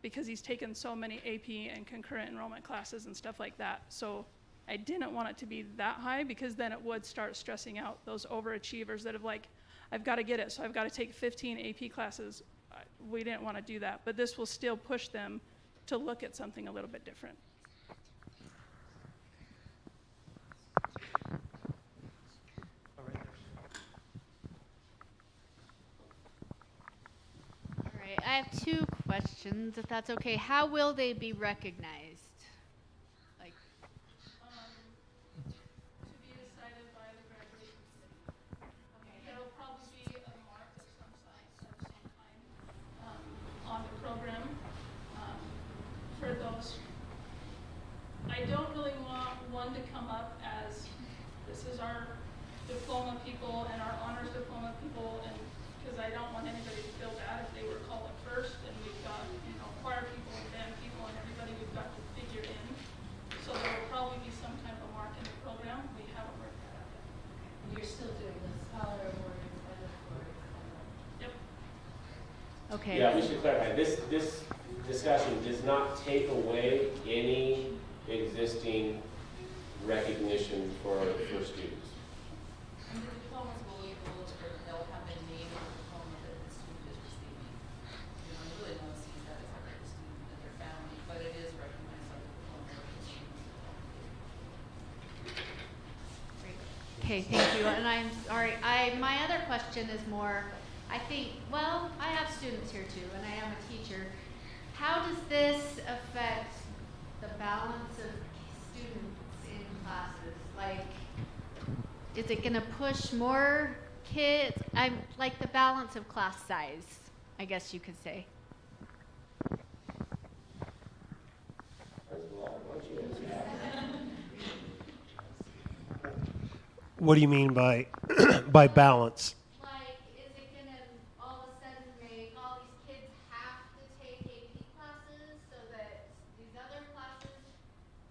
because he's taken so many AP and concurrent enrollment classes and stuff like that. So I didn't want it to be that high because then it would start stressing out those overachievers that have like, I've got to get it, so I've got to take 15 AP classes. We didn't want to do that, but this will still push them to look at something a little bit different. All right, I have 2 questions, if that's okay. How will they be recognized? I don't really want one to come up as this is our diploma people and our honors diploma people, and because I don't want anybody to feel bad if they were called at first, and we've got choir people and band people and everybody we've got to figure in. So there will probably be some kind of a mark in the program. We haven't worked that out yet. You're still doing the scholar awards and the awards. Yep. Okay. Yeah, we should clarify this discussion does not take away any existing recognition for students. And the diplomas will be able to, they'll have the name of the diploma that the student is receiving. You know, really no one sees that as a student and their family, but it is recognized on the diploma. Okay, thank you. And I'm sorry, my other question is more, I think, well, I have students here too, and I am a teacher. How does this affect the balance of students in classes? Like, is it gonna push more kids? I'm like the balance of class size, I guess you could say. What do you mean by by balance? Like, is it gonna all of a sudden make all these kids have to take AP classes so that these other classes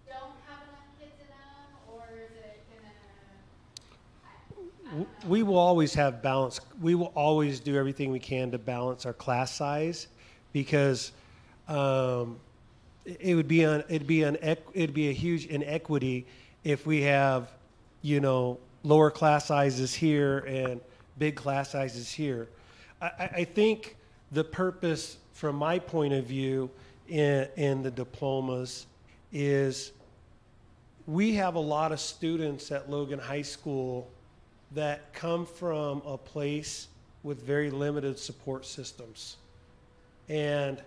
don't have enough kids in them, or is it gonna? We will always have balance. We will always do everything we can to balance our class size, because it'd be a huge inequity if we have, you know, lower class sizes here and big class sizes here. I think the purpose, from my point of view, in the diplomas is we have a lot of students at Logan High School that come from a place with very limited support systems. And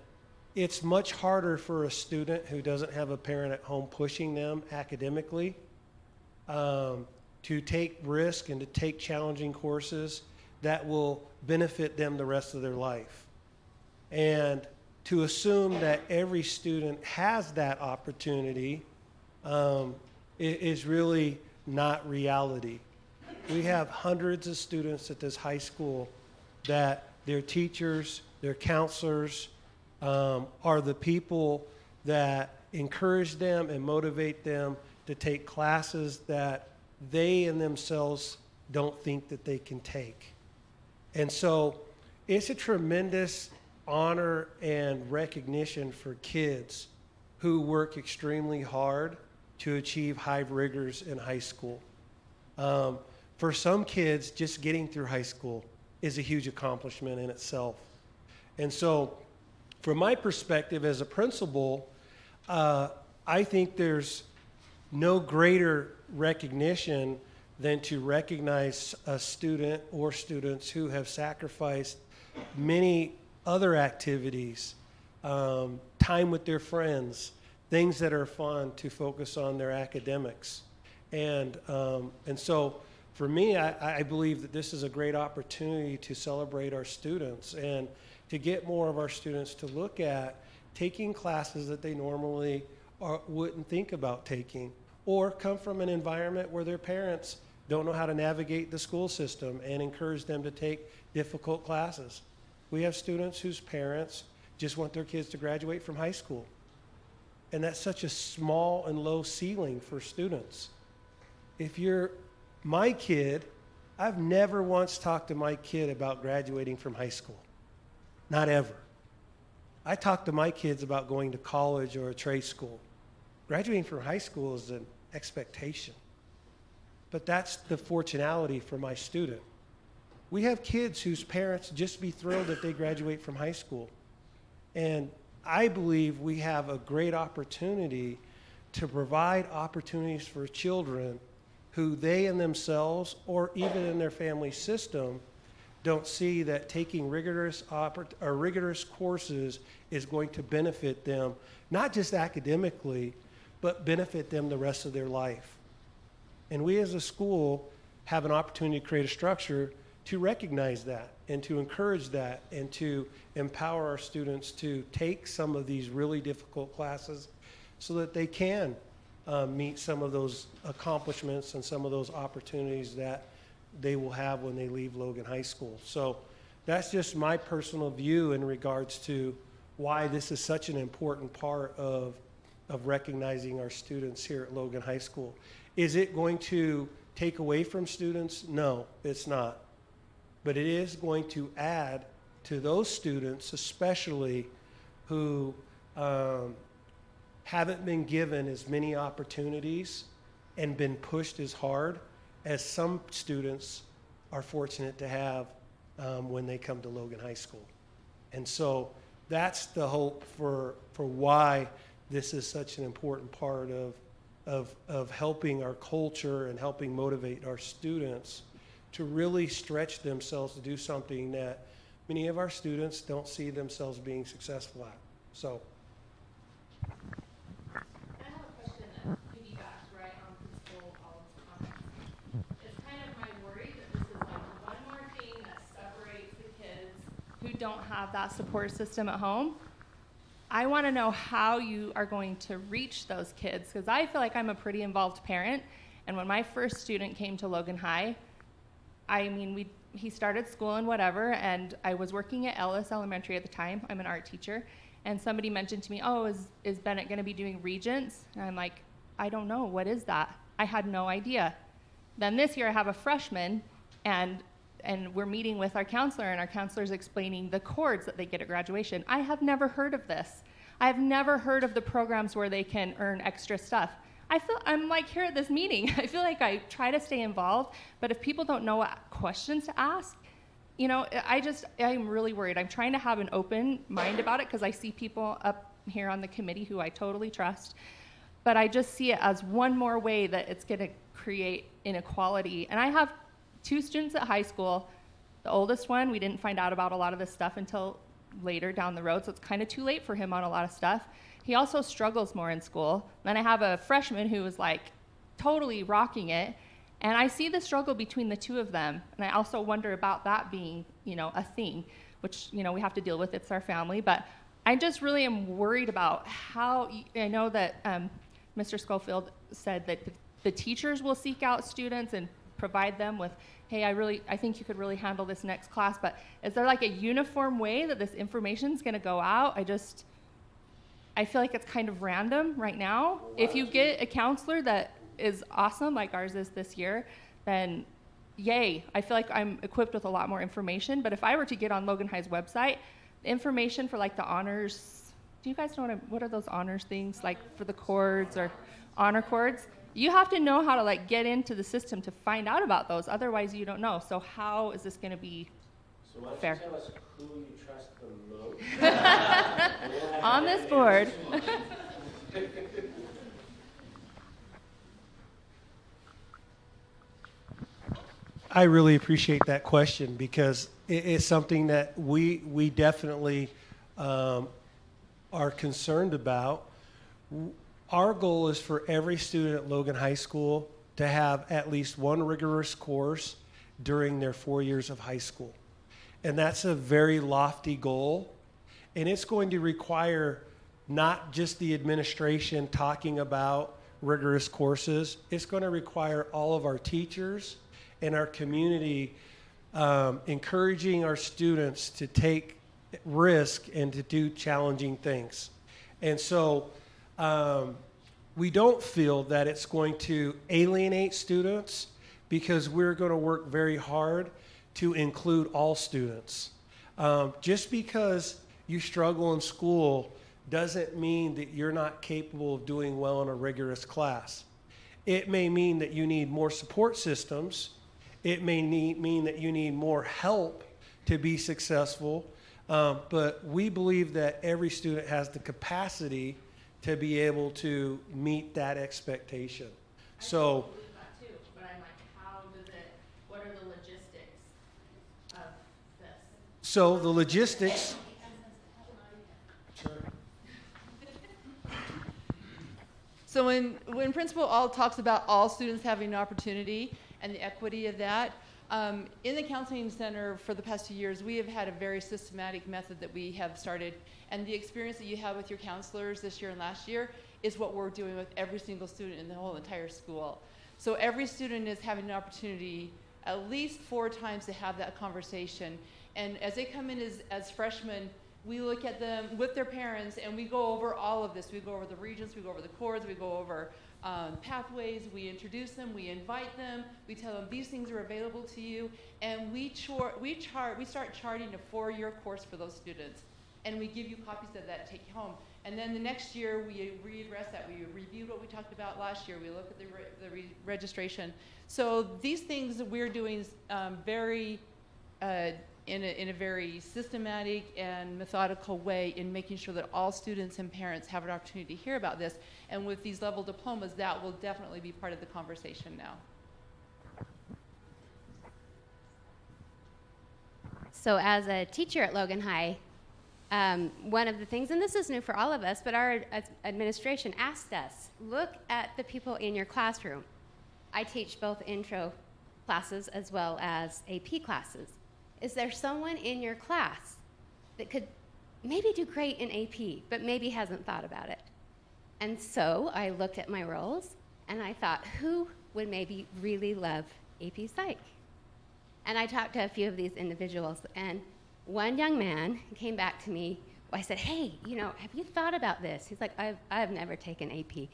it's much harder for a student who doesn't have a parent at home pushing them academically to take risk and to take challenging courses that will benefit them the rest of their life. And to assume that every student has that opportunity is really not reality. We have hundreds of students at this high school that their teachers, their counselors are the people that encourage them and motivate them to take classes that they in themselves don't think that they can take. And so it's a tremendous honor and recognition for kids who work extremely hard to achieve high rigors in high school. For some kids, just getting through high school is a huge accomplishment in itself. And so from my perspective as a principal, I think there's no greater recognition than to recognize a student or students who have sacrificed many other activities, time with their friends, things that are fun to focus on their academics. And so for me, I believe that this is a great opportunity to celebrate our students and to get more of our students to look at taking classes that they normally wouldn't think about taking, or come from an environment where their parents don't know how to navigate the school system and encourage them to take difficult classes. We have students whose parents just want their kids to graduate from high school. And that's such a small and low ceiling for students. If you're my kid, I've never once talked to my kid about graduating from high school. Not ever. I talk to my kids about going to college or a trade school. Graduating from high school is an expectation. But that's the fortunality for my student. We have kids whose parents just be thrilled if they graduate from high school. And I believe we have a great opportunity to provide opportunities for children who they in themselves or even in their family system don't see that taking rigorous courses is going to benefit them, not just academically, but benefit them the rest of their life. And we as a school have an opportunity to create a structure to recognize that and to encourage that and to empower our students to take some of these really difficult classes so that they can meet some of those accomplishments and some of those opportunities that they will have when they leave Logan High School. So that's just my personal view in regards to why this is such an important part of recognizing our students here at Logan High School. Is it going to take away from students? No, it's not. But it is going to add to those students, especially who haven't been given as many opportunities and been pushed as hard as some students are fortunate to have when they come to Logan High School. And so that's the hope for why this is such an important part of helping our culture and helping motivate our students to really stretch themselves to do something that many of our students don't see themselves being successful at. So. I have a question that piggybacks right on Principal Olive's comments. It's kind of my worry that this is like one more thing that separates the kids who don't have that support system at home. I want to know how you are going to reach those kids, because I feel like I'm a pretty involved parent, and when my first student came to Logan High, I mean, he started school and whatever, and I was working at Ellis Elementary at the time. I'm an art teacher, and somebody mentioned to me, oh, is Bennett going to be doing Regents? And I'm like, I don't know, what is that? I had no idea. Then this year I have a freshman, and we're meeting with our counselor, and our counselor's explaining the chords that they get at graduation. I have never heard of this. I have never heard of the programs where they can earn extra stuff. I'm like here at this meeting. I feel like I try to stay involved, but if people don't know what questions to ask, you know, I'm really worried. I'm trying to have an open mind about it because I see people up here on the committee who I totally trust, but I just see it as one more way that it's going to create inequality. And I have 2 students at high school. The oldest one, we didn't find out about a lot of this stuff until later down the road, so it's kind of too late for him on a lot of stuff. He also struggles more in school. Then I have a freshman who is like totally rocking it, and I see the struggle between the 2 of them, and I also wonder about that being, you know, a thing, which, you know, we have to deal with. It's our family, but I just really am worried about how. I know that Mr. Schofield said that the teachers will seek out students and provide them with, hey, I think you could really handle this next class, but is there like a uniform way that this information is going to go out? I feel like it's kind of random right now. If you get a counselor that is awesome, like ours is this year, then yay. I feel like I'm equipped with a lot more information, but if I were to get on Logan High's website, the information for like the honors, do you guys know what are those honors things, like for the chords or honor chords? You have to know how to like get into the system to find out about those, otherwise you don't know. So how is this going to be fair? So why don't you tell us who you trust the most? On this board. I really appreciate that question because it is something that we definitely are concerned about. Our goal is for every student at Logan High School to have at least one rigorous course during their 4 years of high school. And that's a very lofty goal. And it's going to require not just the administration talking about rigorous courses. It's going to require all of our teachers and our community encouraging our students to take risk and to do challenging things. And so we don't feel that it's going to alienate students because we're going to work very hard to include all students. Just because you struggle in school doesn't mean that you're not capable of doing well in a rigorous class. It may mean that you need more support systems. It may mean that you need more help to be successful. But we believe that every student has the capacity to be able to meet that expectation. So, I believe that too, but I'm like, what are the logistics of this? So the logistics. So when Principal All talks about all students having an opportunity and the equity of that, in the Counseling Center for the past 2 years, we have had a very systematic method that we have started. And the experience that you have with your counselors this year and last year is what we're doing with every single student in the whole entire school. So every student is having an opportunity at least 4 times to have that conversation. And as they come in as freshmen, we look at them with their parents and we go over all of this. We go over the regents, we go over the chords, we go over pathways, we introduce them, we invite them, we tell them these things are available to you, and we start charting a 4-year course for those students. And we give you copies of that to take home. And then the next year, we readdress that. We reviewed what we talked about last year. We look at the registration. So these things that we're doing very in a very systematic and methodical way in making sure that all students and parents have an opportunity to hear about this. And with these level diplomas, that will definitely be part of the conversation now. So as a teacher at Logan High, one of the things, and this is new for all of us, but our administration asked us, look at the people in your classroom. I teach both intro classes as well as AP classes. Is there someone in your class that could maybe do great in AP, but maybe hasn't thought about it? And so I looked at my roles, and I thought, who would maybe really love AP Psych? And I talked to a few of these individuals, and one young man came back to me. I said, hey, you know, have you thought about this? He's like, I've never taken AP.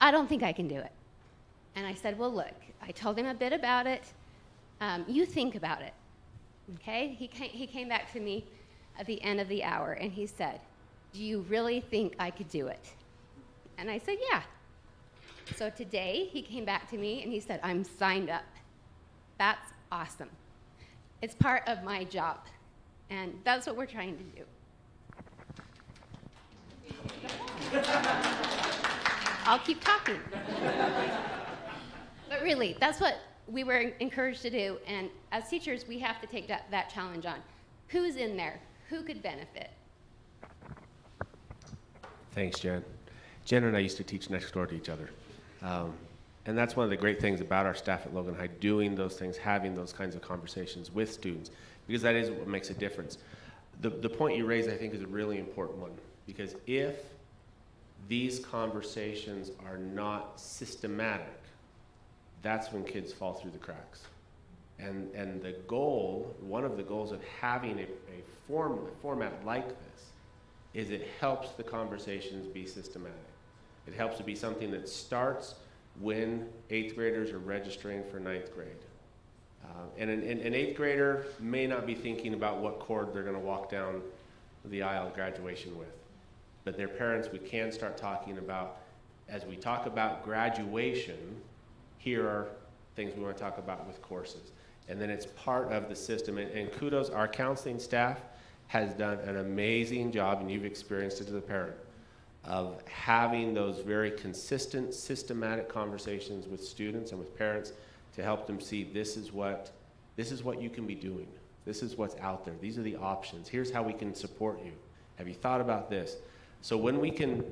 I don't think I can do it. And I said, well, look, I told him a bit about it. You think about it, okay? He came back to me at the end of the hour, and he said, do you really think I could do it? And I said, yeah. So today, he came back to me, and he said, I'm signed up. That's awesome. It's part of my job. And that's what we're trying to do. I'll keep talking. But really, that's what we were encouraged to do. And as teachers, we have to take that challenge on. Who's in there? Who could benefit? Thanks, Jen. Jen and I used to teach next door to each other. And that's one of the great things about our staff at Logan High, doing those things, having those kinds of conversations with students, because that is what makes a difference. The point you raise, I think, is a really important one, because if these conversations are not systematic, that's when kids fall through the cracks. And the goal, one of the goals of having a format like this, is it helps the conversations be systematic. It helps to be something that starts when 8th graders are registering for 9th grade. And an 8th grader may not be thinking about what chord they're going to walk down the aisle at graduation with. But their parents, we can start talking about, as we talk about graduation, here are things we want to talk about with courses. And then it's part of the system. And kudos, our counseling staff has done an amazing job, and you've experienced it as a parent, of having those very consistent, systematic conversations with students and with parents to help them see this is what you can be doing. This is what's out there. These are the options. Here's how we can support you. Have you thought about this? So when we can,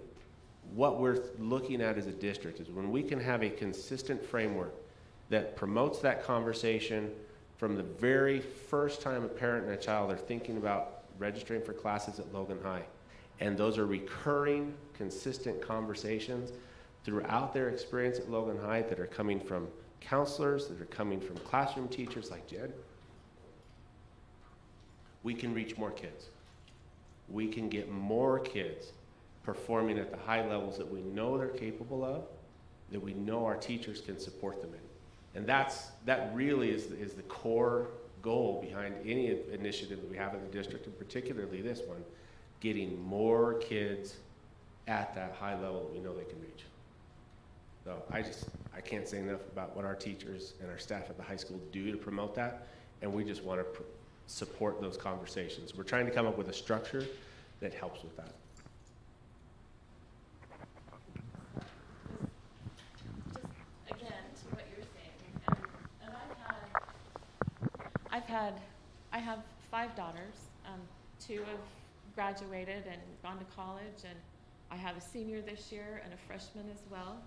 what we're looking at as a district is when we can have a consistent framework that promotes that conversation from the very first time a parent and a child are thinking about registering for classes at Logan High. And those are recurring, consistent conversations throughout their experience at Logan High that are coming from counselors, that are coming from classroom teachers like Jed. We can reach more kids. We can get more kids performing at the high levels that we know they're capable of, that we know our teachers can support them in. And that really is the core goal behind any initiative that we have in the district, and particularly this one, getting more kids at that high level that we know they can reach. So I can't say enough about what our teachers and our staff at the high school do to promote that, and we just want to support those conversations. We're trying to come up with a structure that helps with that. Just again, to what you're saying, and I have 5 daughters. 2 have graduated and gone to college, and I have a senior this year and a freshman as well.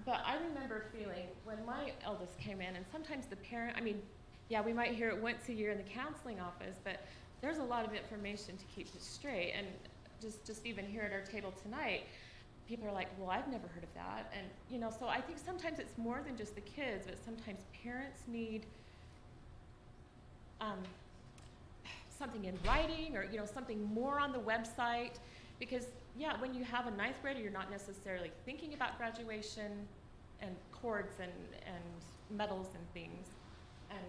But I remember feeling when my eldest came in, and sometimes the parent, I mean, yeah, we might hear it once a year in the counseling office, but there's a lot of information to keep it straight. And just even here at our table tonight, people are like, well, I've never heard of that. And, you know, so I think sometimes it's more than just the kids, but sometimes parents need something in writing, or, you know, something more on the website. Because, yeah, when you have a 9th grader, you're not necessarily thinking about graduation and cords and medals and things, and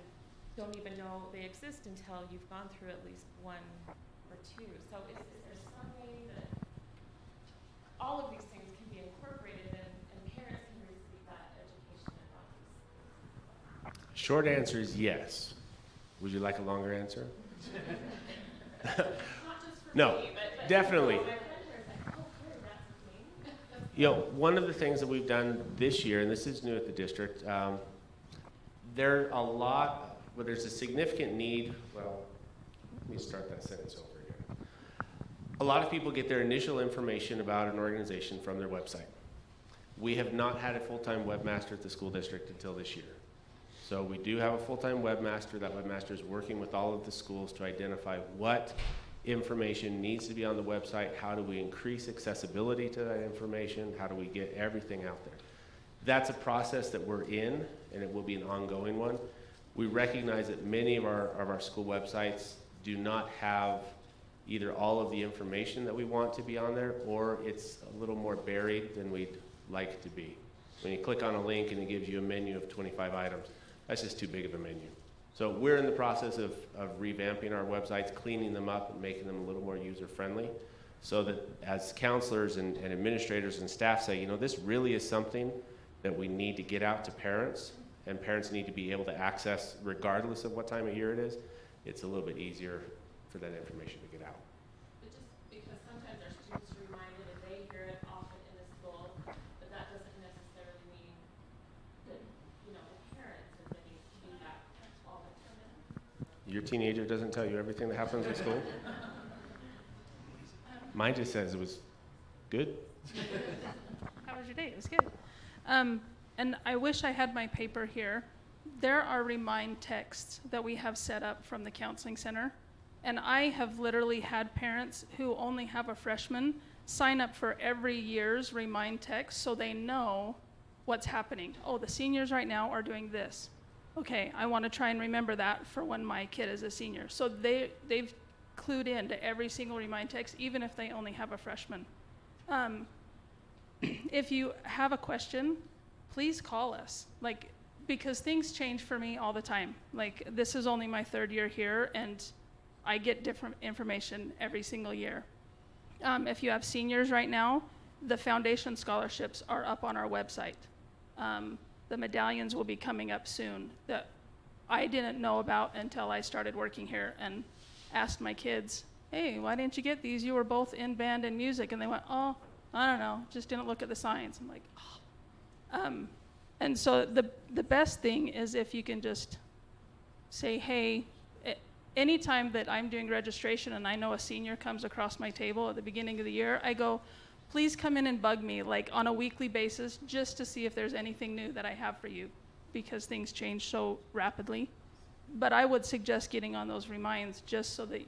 don't even know they exist until you've gone through at least 1 or 2. So is there some way that Short answer is yes. Would you like a longer answer? No, definitely. You know, one of the things that we've done this year, and this is new at the district, there's a significant need, well, let me start that sentence over again. A lot of people get their initial information about an organization from their website. We have not had a full-time webmaster at the school district until this year. So we do have a full-time webmaster. That webmaster is working with all of the schools to identify what information needs to be on the website, how do we increase accessibility to that information, how do we get everything out there. That's a process that we're in, and it will be an ongoing one. We recognize that many of our school websites do not have either all of the information that we want to be on there, or it's a little more buried than we'd like it to be. When you click on a link and it gives you a menu of 25 items, that's just too big of a menu. So we're in the process of revamping our websites, cleaning them up and making them a little more user-friendly, so that as counselors and administrators and staff say, you know, this really is something that we need to get out to parents, and parents need to be able to access regardless of what time of year it is. It's a little bit easier for that information to get out. But just because sometimes our students are reminded and they hear it often in the school, but that doesn't necessarily mean that, you know, the parents are getting feedback all the time. Your teenager doesn't tell you everything that happens in school? Mine just says it was good. How was your day? It was good. And I wish I had my paper here. There are remind texts that we have set up from the counseling center. And I have literally had parents who only have a freshman sign up for every year's remind text so they know what's happening. Oh, the seniors right now are doing this. Okay, I want to try and remember that for when my kid is a senior. So they've clued in to every single remind text, even if they only have a freshman. If you have a question, please call us. Because things change for me all the time. This is only my 3rd year here, and I get different information every single year. If you have seniors right now, the foundation scholarships are up on our website. The medallions will be coming up soon that I didn't know about until I started working here and asked my kids, hey, why didn't you get these? You were both in band and music. And they went, oh, I don't know, just didn't look at the signs. I'm like, oh. And so the best thing is if you can just say, hey, anytime that I'm doing registration and I know a senior comes across my table at the beginning of the year, I go, please come in and bug me on a weekly basis just to see if there's anything new that I have for you, because things change so rapidly. But I would suggest getting on those reminds just so that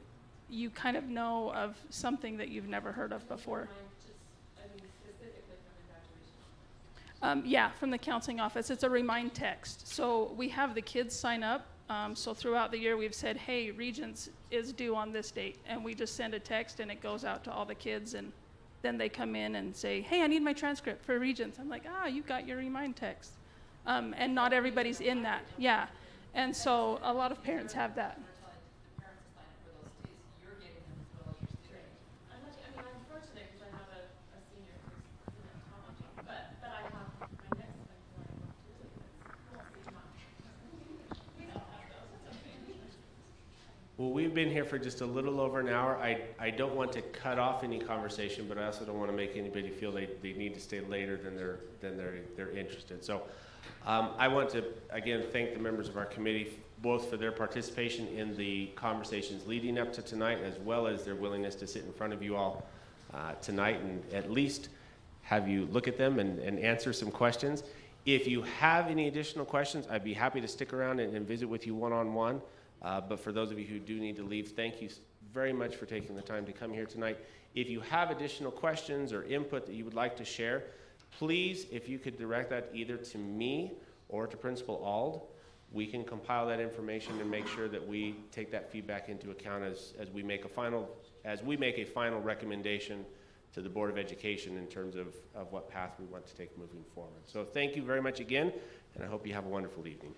you kind of know of something that you've never heard of before. Yeah, from the counseling office. It's a remind text. So we have the kids sign up. So throughout the year, we've said, hey, Regents is due on this date. And we just send a text, and it goes out to all the kids. And then they come in and say, hey, I need my transcript for Regents. I'm like, you got your remind text. And not everybody's in that. Yeah. And so a lot of parents have that. Well, we've been here for just a little over an hour. I don't want to cut off any conversation, but I also don't want to make anybody feel they need to stay later than they're interested. So I want to, again, thank the members of our committee, both for their participation in the conversations leading up to tonight, as well as their willingness to sit in front of you all tonight and at least have you look at them and answer some questions. If you have any additional questions, I'd be happy to stick around and visit with you one-on-one. But for those of you who do need to leave, thank you very much for taking the time to come here tonight. If you have additional questions or input that you would like to share, please, if you could direct that either to me or to Principal Ald, we can compile that information and make sure that we take that feedback into account as we make a final recommendation to the Board of Education in terms of what path we want to take moving forward. So thank you very much again, and I hope you have a wonderful evening.